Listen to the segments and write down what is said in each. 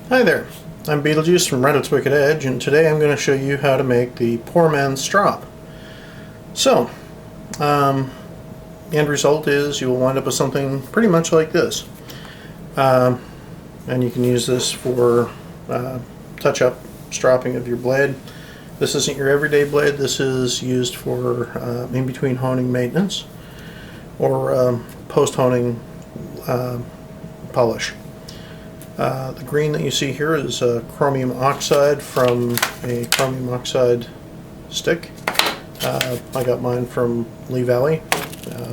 Hi there, I'm Beetlejuice from Reddit's Wicked Edge, and today I'm going to show you how to make the poor man's strop. So, the end result is you will wind up with something pretty much like this. And you can use this for touch-up stropping of your blade. This isn't your everyday blade, this is used for in-between honing maintenance or post-honing polish. The green that you see here is chromium oxide from a chromium oxide stick. I got mine from Lee Valley.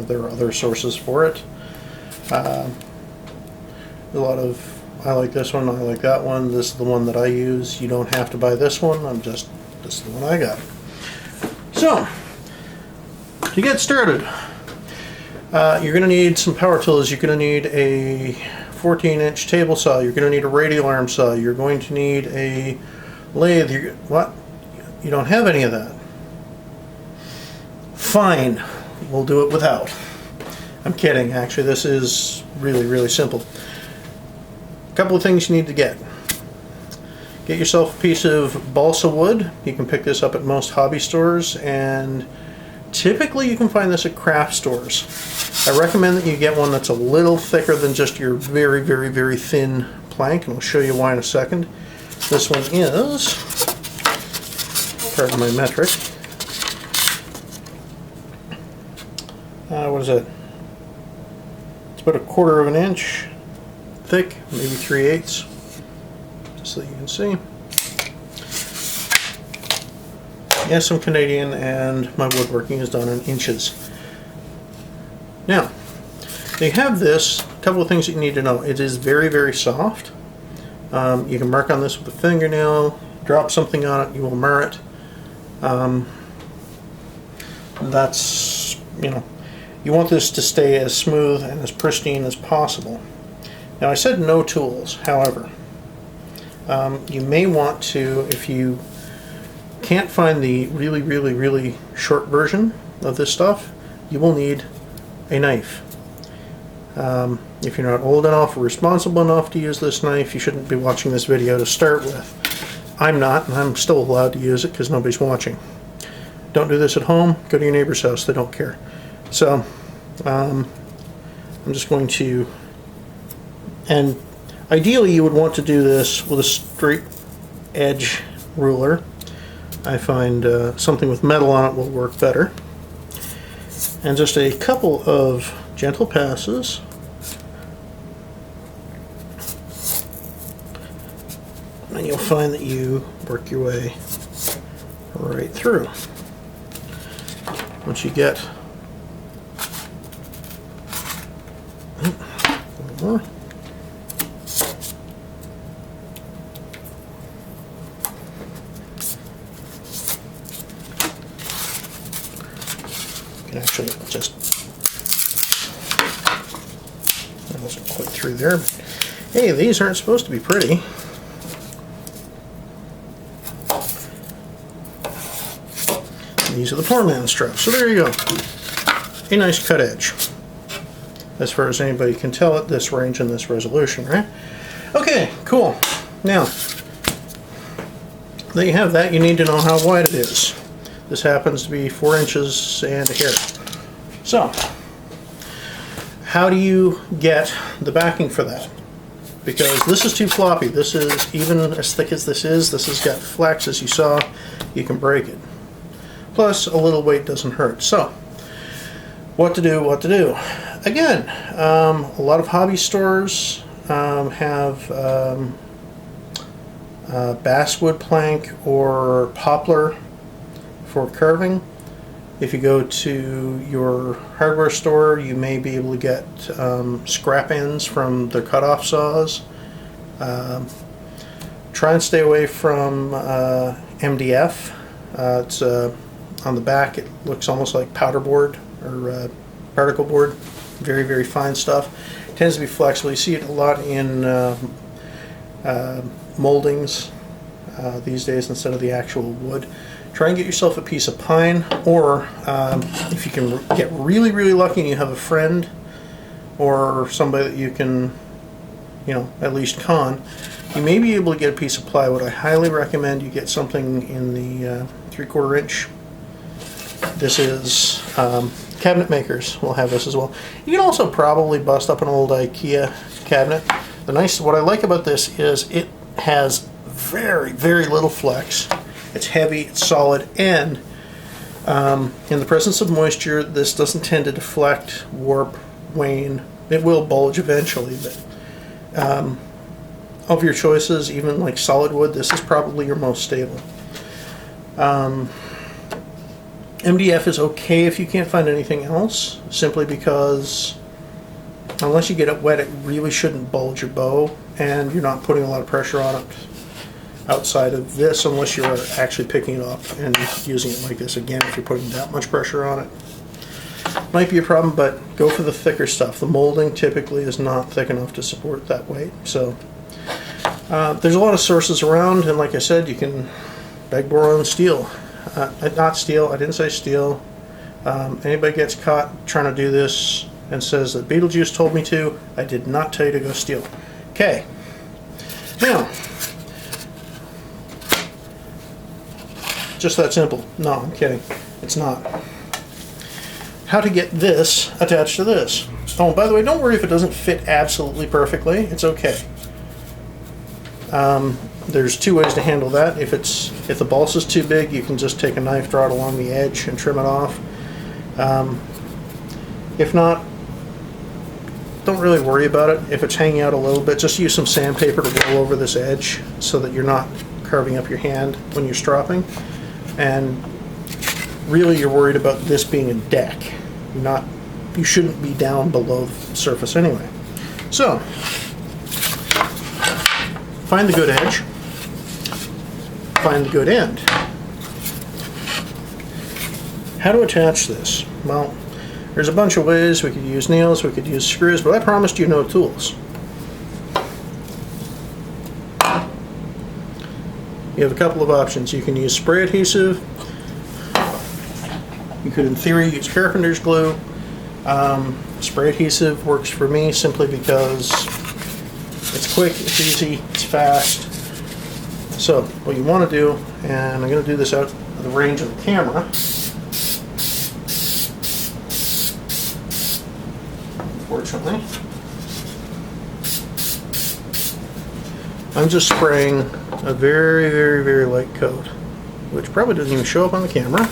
There are other sources for it. I like this one, I like that one. This is the one that I use. You don't have to buy this one. This is the one I got. So, to get started, you're going to need some power tools. You're going to need a 14-inch table saw. You're going to need a radial arm saw. You're going to need a lathe. What? You don't have any of that? Fine. We'll do it without. I'm kidding. Actually, this is really, really simple. A couple of things you need to get. Get yourself a piece of balsa wood. You can pick this up at most hobby stores, and typically you can find this at craft stores. I recommend that you get one that's a little thicker than just your very, very, very thin plank, and I'll show you why in a second. This one is, pardon my metric, what is it? It's about 1/4 of an inch thick, maybe 3/8, just so you can see. Yes, I'm Canadian and my woodworking is done in inches. Now, you have this, a couple of things that you need to know. It is very, very soft. You can mark on this with a fingernail, drop something on it, you will mar it. That's, you want this to stay as smooth and as pristine as possible. Now, I said no tools, however, you may want to, if you can't find the really, really, really short version of this stuff, you will need a knife. If you're not old enough or responsible enough to use this knife, you shouldn't be watching this video to start with. I'm not, and I'm still allowed to use it because nobody's watching. Don't do this at home. Go to your neighbor's house. They don't care. So, I'm just going to, and ideally you would want to do this with a straight edge ruler. I find something with metal on it will work better. And just a couple of gentle passes. And you'll find that you work your way right through. Once you get a little more. Actually, just, that wasn't quite through there, but hey, these aren't supposed to be pretty. These are the poor man's straps. So there you go. A nice cut edge. As far as anybody can tell at this range and this resolution, right? Okay, cool. Now, there you have that. You need to know how wide it is. This happens to be 4 inches and a hair. So, how do you get the backing for that? Because this is too floppy. This is, even as thick as this has got flex, as you saw. You can break it. Plus, a little weight doesn't hurt. So, what to do? Again, a lot of hobby stores have basswood plank or poplar for carving. If you go to your hardware store, you may be able to get scrap ends from their cutoff saws. Try and stay away from MDF. It's on the back. It looks almost like powder board or particle board. Very, very fine stuff. It tends to be flexible. You see it a lot in moldings these days instead of the actual wood. Try and get yourself a piece of pine, or if you can get really, really lucky and you have a friend or somebody that you can at least con, you may be able to get a piece of plywood. I highly recommend you get something in the 3/4 inch. This is cabinet makers will have this as well. You can also probably bust up an old IKEA cabinet. What I like about this is it has very, very little flex. It's heavy, it's solid, and in the presence of moisture, this doesn't tend to deflect, warp, wane. It will bulge eventually, but of your choices, even like solid wood, this is probably your most stable. MDF is okay if you can't find anything else, simply because unless you get it wet, it really shouldn't bulge your bow, and you're not putting a lot of pressure on it outside of this, unless you're actually picking it up and using it like this. Again, if you're putting that much pressure on it, might be a problem, but go for the thicker stuff. The molding typically is not thick enough to support that weight. So there's a lot of sources around, and like I said, you can beg, borrow, and steal. Not steal, I didn't say steal. Anybody gets caught trying to do this and says that Beetlejuice told me to, I did not tell you to go steal. Okay, now, just that simple. No, I'm kidding. It's not. How to get this attached to this. Oh, by the way, don't worry if it doesn't fit absolutely perfectly. It's okay. There's two ways to handle that. If the balsa is too big, you can just take a knife, draw it along the edge, and trim it off. If not, don't really worry about it. If it's hanging out a little bit, just use some sandpaper to roll over this edge so that you're not carving up your hand when you're stropping. And really, you're worried about this being a deck. You shouldn't be down below the surface anyway. So, find the good edge, find the good end. How to attach this? Well, there's a bunch of ways. We could use nails, we could use screws, but I promised you no tools. You have a couple of options. You can use spray adhesive. You could, in theory, use carpenter's glue. Spray adhesive works for me simply because it's quick, it's easy, it's fast. So what you want to do, and I'm going to do this out of the range of the camera. Unfortunately, I'm just spraying a very, very, very light coat, which probably doesn't even show up on the camera,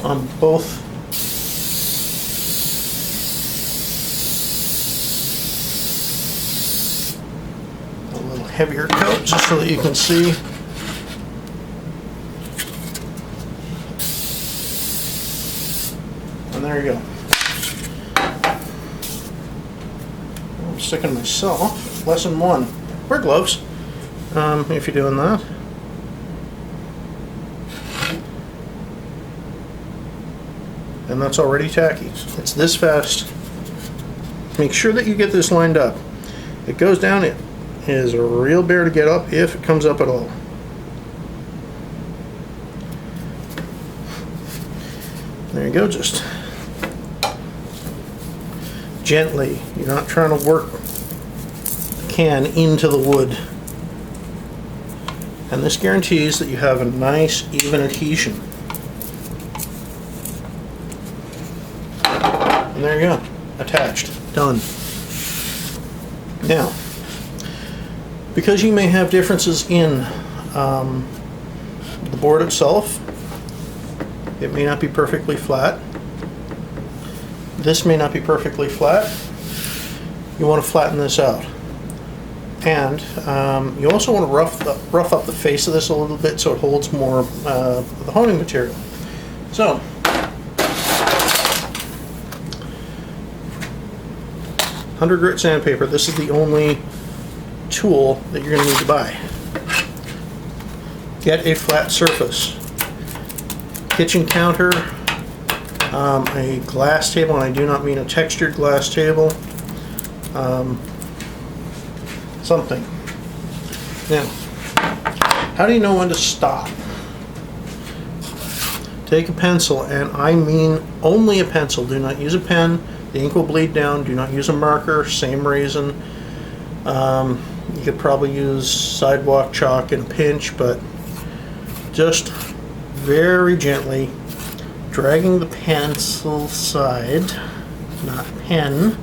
on both a little heavier coat, just so that you can see. And there you go. I'm sticking myself. Lesson 1. Wear gloves if you're doing that. And that's already tacky. It's this fast. Make sure that you get this lined up. It goes down, it is a real bear to get up if it comes up at all. There you go, just gently. You're not trying to work the can into the wood. And this guarantees that you have a nice, even adhesion. And there you go, attached, done. Now, because you may have differences in the board itself, it may not be perfectly flat. This may not be perfectly flat. You want to flatten this out. And you also want to rough up the face of this a little bit so it holds more of the honing material. So, .100 grit sandpaper. This is the only tool that you're going to need to buy. Get a flat surface. Kitchen counter, a glass table, and I do not mean a textured glass table. Something. Now, how do you know when to stop? Take a pencil, and I mean only a pencil. Do not use a pen. The ink will bleed down. Do not use a marker, same reason. You could probably use sidewalk chalk in a pinch, but just very gently dragging the pencil side, not pen.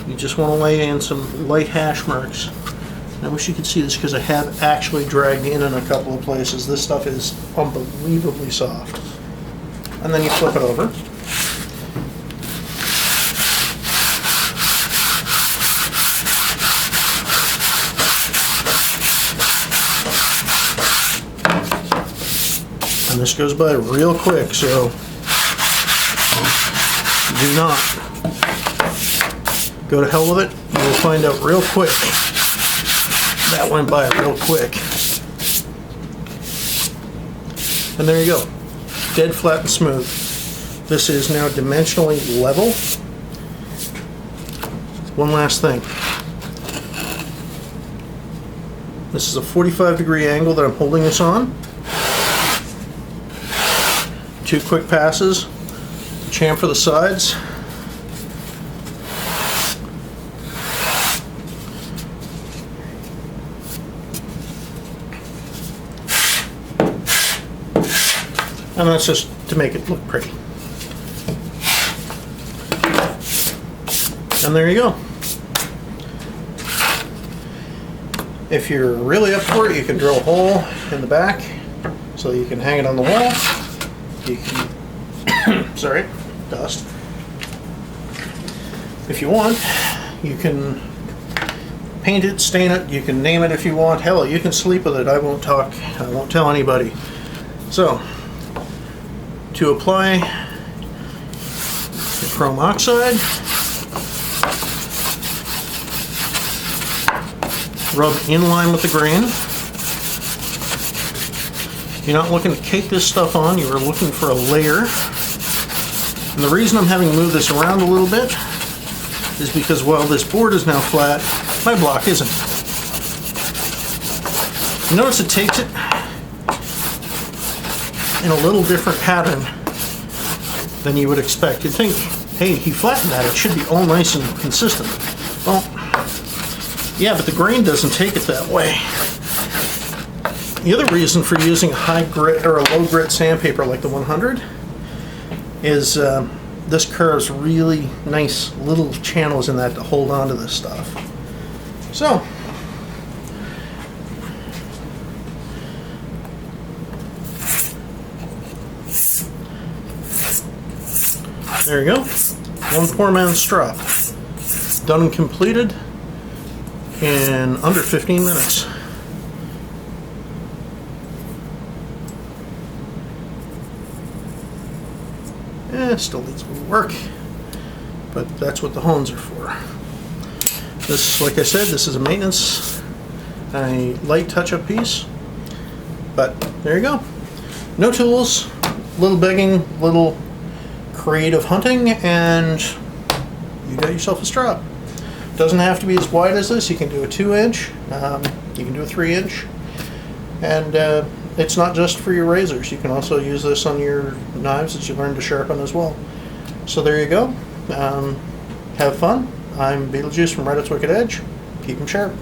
You just want to lay in some light hash marks. I wish you could see this because I have actually dragged in a couple of places. This stuff is unbelievably soft. And then you flip it over. And this goes by real quick, so do not go to hell with it. You'll find out real quick. That went by real quick. And there you go. Dead flat and smooth. This is now dimensionally level. One last thing. This is a 45-degree angle that I'm holding this on. 2 quick passes. Chamfer the sides. And that's just to make it look pretty. And there you go. If you're really up for it, you can drill a hole in the back so you can hang it on the wall. You can, sorry, dust. If you want, you can paint it, stain it, you can name it if you want. Hell, you can sleep with it. I won't tell anybody. So, to apply the chrome oxide, rub in line with the grain. You're not looking to cake this stuff on, you are looking for a layer. And the reason I'm having to move this around a little bit is because while this board is now flat, my block isn't. You notice it takes it in a little different pattern than you would expect. You'd think, hey, he flattened that, it should be all nice and consistent. Well, yeah, but the grain doesn't take it that way. The other reason for using a high grit or a low grit sandpaper like the 100 is this carves really nice little channels in that to hold on to this stuff. So, there you go. One poor man's strop. Done and completed in under 15 minutes. Still needs a little work, but that's what the hones are for. This, like I said, this is a maintenance, a light touch-up piece, but there you go. No tools, little begging, little creative hunting, and you got yourself a strop. Doesn't have to be as wide as this. You can do a 2-inch, you can do a 3-inch, and it's not just for your razors. You can also use this on your knives that you learn to sharpen as well. So there you go. Have fun. I'm Beetlejuice from Reddit's Wicked Edge. Keep them sharp.